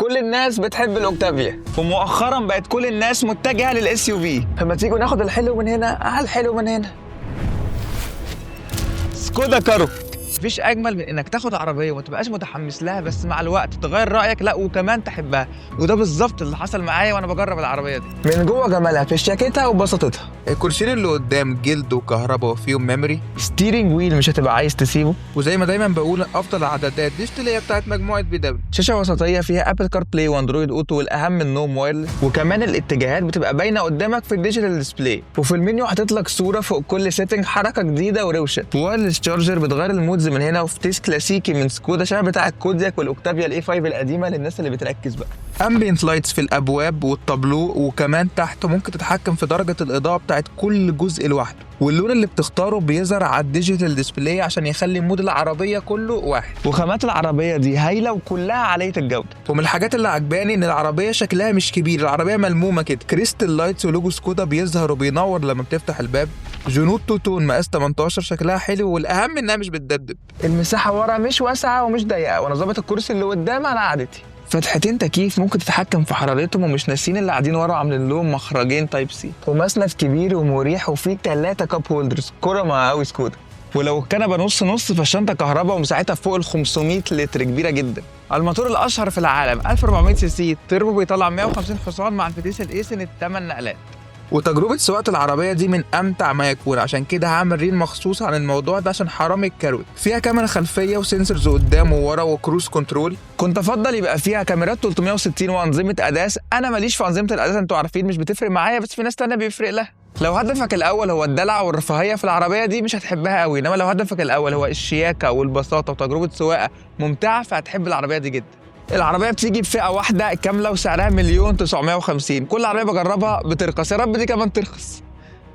كل الناس بتحب الاوكتافيا، ومؤخرا بقت كل الناس متجهه للاس يو في. فما تيجوا ناخد الحلو من هنا على الحلو من هنا. سكودا كارو. مفيش اجمل من انك تاخد عربيه وما تبقاش متحمس لها، بس مع الوقت تغير رايك لا وكمان تحبها، وده بالظبط اللي حصل معايا وانا بجرب العربيه دي. من جوه جمالها في شياكتها وبساطتها. الكرسيين اللي قدام جلد وكهرباء وفيهم ميموري. ستيرنج ويل مش هتبقى عايز تسيبه. وزي ما دايما بقول افضل عدادات ديجيتاليه بتاعت مجموعه BMW. شاشه وسطيه فيها ابل كار بلاي واندرويد اوتو، والاهم النوم وايرلس، وكمان الاتجاهات بتبقى باينه قدامك في الديجيتال ديسبلاي، وفي المنيو حاطط لك صوره فوق كل سيتنج، حركه جديده وروشه. وايرلس تشارجر بتغير المودز من هنا، وفي تيست كلاسيكي من سكودا شبه بتاع الكودياك والاوكتافيا الاي 5 القديمه للناس اللي بتركز بقى. امبيانت لايتس في الابواب والطابلو، وكمان تحت ممكن تتحكم في درجه الاضاءه بتاعت كل جزء لوحده، واللون اللي بتختاره بيظهر على الديجيتال ديسبلاي عشان يخلي مود العربيه كله واحد. وخامات العربيه دي هايله وكلها عاليه الجوده. ومن الحاجات اللي عجباني ان العربيه شكلها مش كبير، العربيه ملمومه كده. كريستال لايتس ولوجو سكودا بيظهر وبينور لما بتفتح الباب. جنود توتون مقاس 18 شكلها حلو، والاهم انها مش بتدبدب. المساحه ورا مش واسعه ومش ضيقه، وانا ظابط الكرسي اللي قدام على قعدتي. فتحتين تكييف ممكن تتحكم في حرارتهم، ومش ناسين اللي قاعدين ورا عاملين لهم مخرجين تايب سي، ومسند كبير ومريح، وفيه 3 كاب هولدرز كرما قوي سكودا. ولو الكنبه نص نص فالشنطه كهرباء ومساحتها فوق ال 500 لتر، كبيره جدا. الموتور الاشهر في العالم 1400 سي سي تربو، بيطلع 150 حصان مع انفتيس الايسن 8 نقلات. وتجربة سواقة العربية دي من أمتع ما يكون، عشان كده هعمل ريل مخصوص عن الموضوع ده عشان حرام الكروت. فيها كاميرا خلفية وسنسورز قدام وورا وكروز كنترول. كنت أفضل يبقى فيها كاميرات 360 وأنظمة أداس، أنا ماليش في أنظمة الأداس، أنتوا عارفين مش بتفرق معايا، بس في ناس تانية بيفرق لها. لو هدفك الأول هو الدلع والرفاهية في العربية دي مش هتحبها قوي، إنما لو هدفك الأول هو الشياكة والبساطة وتجربة سواقة ممتعة فهتحب العربية دي جدا. العربية بتيجي بفئة واحدة كاملة وسعرها 1,950,000. كل عربية بجربها بترخص، يا رب دي كمان ترخص.